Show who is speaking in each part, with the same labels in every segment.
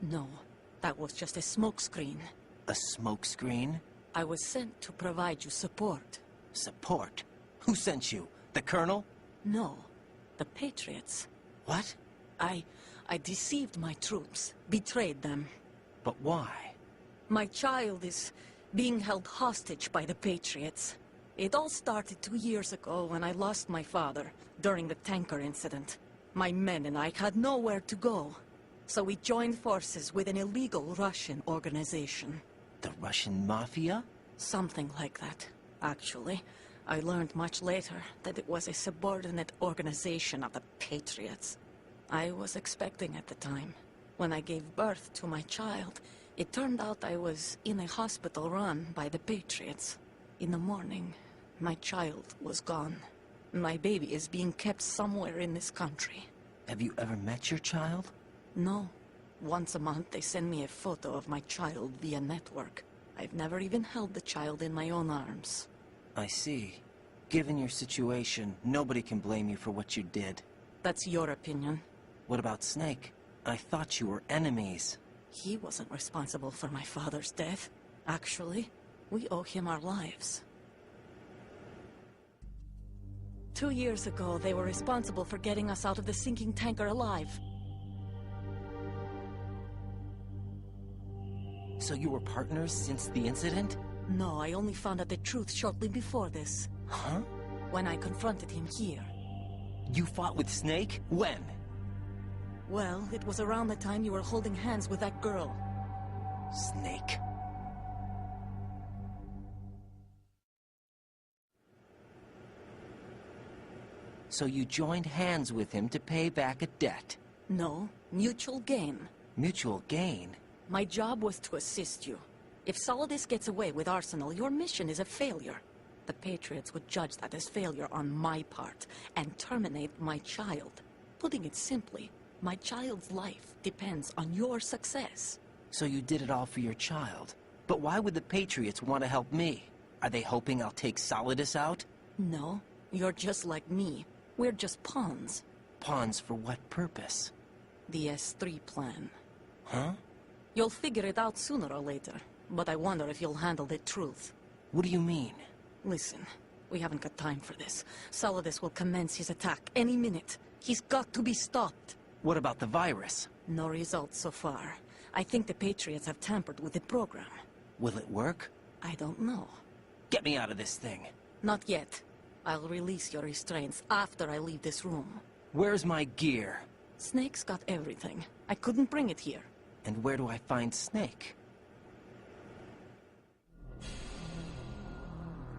Speaker 1: No, that was just a smokescreen.
Speaker 2: A smokescreen?
Speaker 1: I was sent to provide you support.
Speaker 2: Support? Who sent you? The Colonel?
Speaker 1: No, the Patriots.
Speaker 2: What?
Speaker 1: I deceived my troops, betrayed them.
Speaker 2: But why?
Speaker 1: My child is being held hostage by the Patriots. It all started 2 years ago when I lost my father during the tanker incident. My men and I had nowhere to go. So we joined forces with an illegal Russian organization.
Speaker 2: The Russian Mafia?
Speaker 1: Something like that, actually. I learned much later that it was a subordinate organization of the Patriots. I was expecting at the time. When I gave birth to my child, it turned out I was in a hospital run by the Patriots. In the morning, my child was gone. My baby is being kept somewhere in this country.
Speaker 2: Have you ever met your child?
Speaker 1: No. Once a month, they send me a photo of my child via network. I've never even held the child in my own arms.
Speaker 2: I see. Given your situation, nobody can blame you for what you did.
Speaker 1: That's your opinion.
Speaker 2: What about Snake? I thought you were enemies.
Speaker 1: He wasn't responsible for my father's death. Actually, we owe him our lives. 2 years ago, they were responsible for getting us out of the sinking tanker alive.
Speaker 2: So you were partners since the incident?
Speaker 1: No, I only found out the truth shortly before this.
Speaker 2: Huh?
Speaker 1: When I confronted him here.
Speaker 2: You fought with Snake? When?
Speaker 1: Well, it was around the time you were holding hands with that girl.
Speaker 2: Snake. So you joined hands with him to pay back a debt?
Speaker 1: No, mutual gain.
Speaker 2: Mutual gain?
Speaker 1: My job was to assist you. If Solidus gets away with Arsenal, your mission is a failure. The Patriots would judge that as failure on my part, and terminate my child. Putting it simply, my child's life depends on your success.
Speaker 2: So you did it all for your child. But why would the Patriots want to help me? Are they hoping I'll take Solidus out?
Speaker 1: No, you're just like me. We're just pawns.
Speaker 2: Pawns for what purpose?
Speaker 1: The S3 plan.
Speaker 2: Huh?
Speaker 1: You'll figure it out sooner or later, but I wonder if you'll handle the truth.
Speaker 2: What do you mean?
Speaker 1: Listen, we haven't got time for this. Solidus will commence his attack any minute. He's got to be stopped.
Speaker 2: What about the virus?
Speaker 1: No results so far. I think the Patriots have tampered with the program.
Speaker 2: Will it work?
Speaker 1: I don't know.
Speaker 2: Get me out of this thing.
Speaker 1: Not yet. I'll release your restraints after I leave this room.
Speaker 2: Where's my gear?
Speaker 1: Snake's got everything. I couldn't bring it here.
Speaker 2: And where do I find Snake?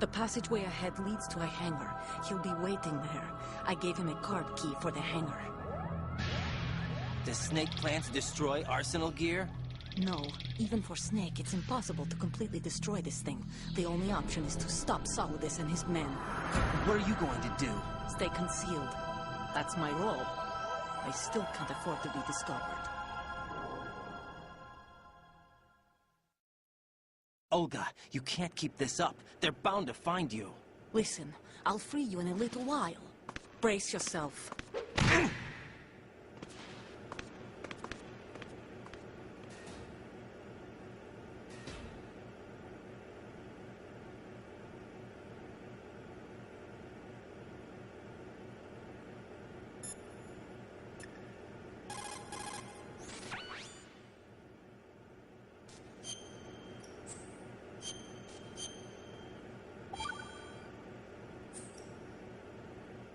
Speaker 1: The passageway ahead leads to a hangar. He'll be waiting there. I gave him a card key for the hangar.
Speaker 2: Does Snake plan to destroy Arsenal gear?
Speaker 1: No. Even for Snake, it's impossible to completely destroy this thing. The only option is to stop Solidus and his men.
Speaker 2: What are you going to do?
Speaker 1: Stay concealed. That's my role. I still can't afford to be discovered.
Speaker 2: Olga, you can't keep this up. They're bound to find you.
Speaker 1: Listen, I'll free you in a little while. Brace yourself.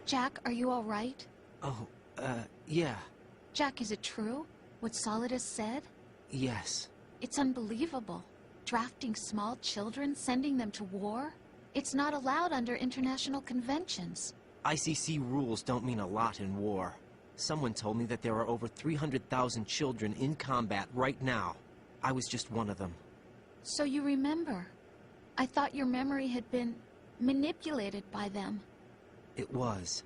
Speaker 3: Jack, are you all right?
Speaker 2: Oh, yeah.
Speaker 3: Jack, is it true? What Solidus said?
Speaker 2: Yes.
Speaker 3: It's unbelievable. Drafting small children, sending them to war? It's not allowed under international conventions.
Speaker 2: ICC rules don't mean a lot in war. Someone told me that there are over 300,000 children in combat right now. I was just one of them.
Speaker 3: So you remember. I thought your memory had been manipulated by them.
Speaker 2: It was.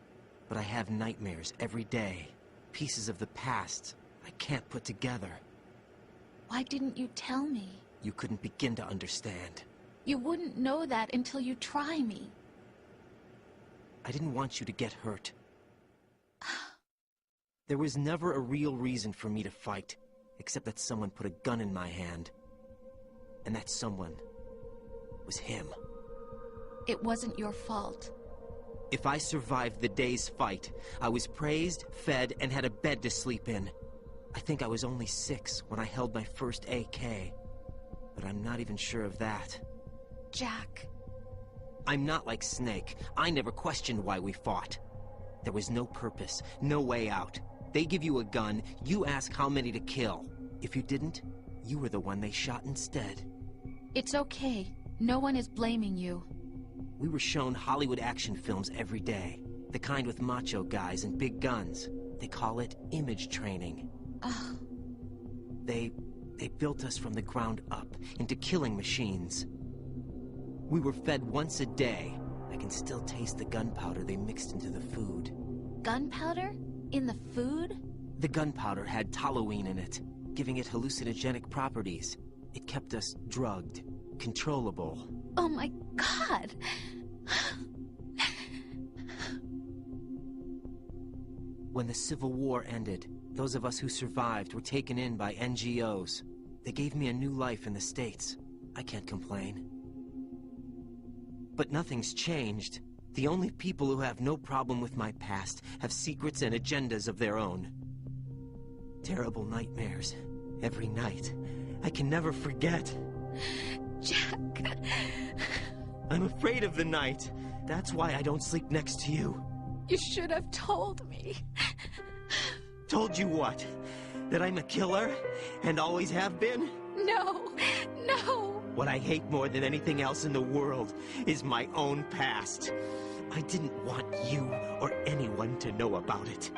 Speaker 2: But I have nightmares every day. Pieces of the past I can't put together.
Speaker 3: Why didn't you tell me?
Speaker 2: You couldn't begin to understand.
Speaker 3: You wouldn't know that until you try me.
Speaker 2: I didn't want you to get hurt. There was never a real reason for me to fight. except that someone put a gun in my hand. And that someone was him.
Speaker 3: It wasn't your fault.
Speaker 2: If I survived the day's fight, I was praised, fed, and had a bed to sleep in. I think I was only 6 when I held my first AK. But I'm not even sure of that.
Speaker 3: Jack.
Speaker 2: I'm not like Snake. I never questioned why we fought. There was no purpose, no way out. They give you a gun, you ask how many to kill. If you didn't, you were the one they shot instead.
Speaker 3: It's okay. No one is blaming you.
Speaker 2: We were shown Hollywood action films every day. The kind with macho guys and big guns. They call it image training.
Speaker 3: Ugh.
Speaker 2: They built us from the ground up into killing machines. We were fed once a day. I can still taste the gunpowder they mixed into the food.
Speaker 3: Gunpowder? In the food?
Speaker 2: The gunpowder had toluene in it, giving it hallucinogenic properties. It kept us drugged, controllable.
Speaker 3: Oh my God!
Speaker 2: When the Civil War ended, those of us who survived were taken in by NGOs. They gave me a new life in the States. I can't complain. But nothing's changed. The only people who have no problem with my past have secrets and agendas of their own. Terrible nightmares. Every night. I can never forget.
Speaker 3: Jack.
Speaker 2: I'm afraid of the night. That's why I don't sleep next to you.
Speaker 3: You should have told me.
Speaker 2: Told you what? That I'm a killer? And always have been?
Speaker 3: No. No.
Speaker 2: What I hate more than anything else in the world is my own past. I didn't want you or anyone to know about it.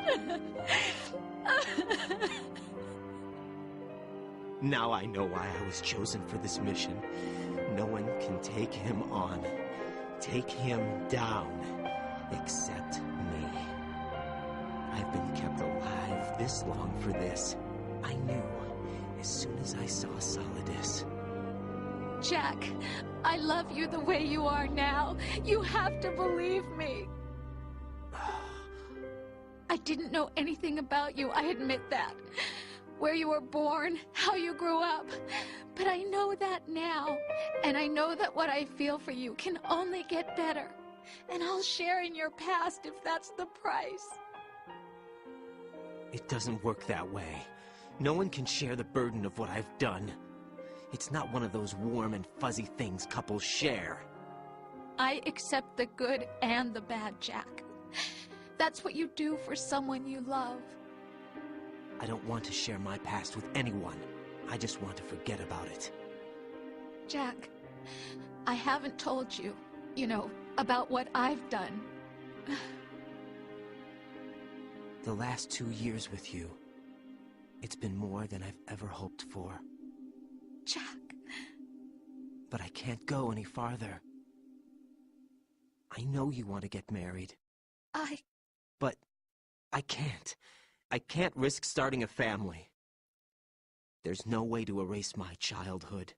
Speaker 2: Now I know why I was chosen for this mission. No one can take him on, take him down, except me. I've been kept alive this long for this. I knew as soon as I saw Solidus.
Speaker 3: Jack, I love you the way you are now. You have to believe me. I didn't know anything about you, I admit that. Where you were born, how you grew up. But I know that now. And I know that what I feel for you can only get better. And I'll share in your past if that's the price.
Speaker 2: It doesn't work that way. No one can share the burden of what I've done. It's not one of those warm and fuzzy things couples share.
Speaker 3: I accept the good and the bad, Jack. That's what you do for someone you love.
Speaker 2: I don't want to share my past with anyone. I just want to forget about it.
Speaker 3: Jack, I haven't told you, about what I've done.
Speaker 2: The last 2 years with you, it's been more than I've ever hoped for.
Speaker 3: Jack.
Speaker 2: But I can't go any farther. I know you want to get married. But I can't. I can't risk starting a family. There's no way to erase my childhood.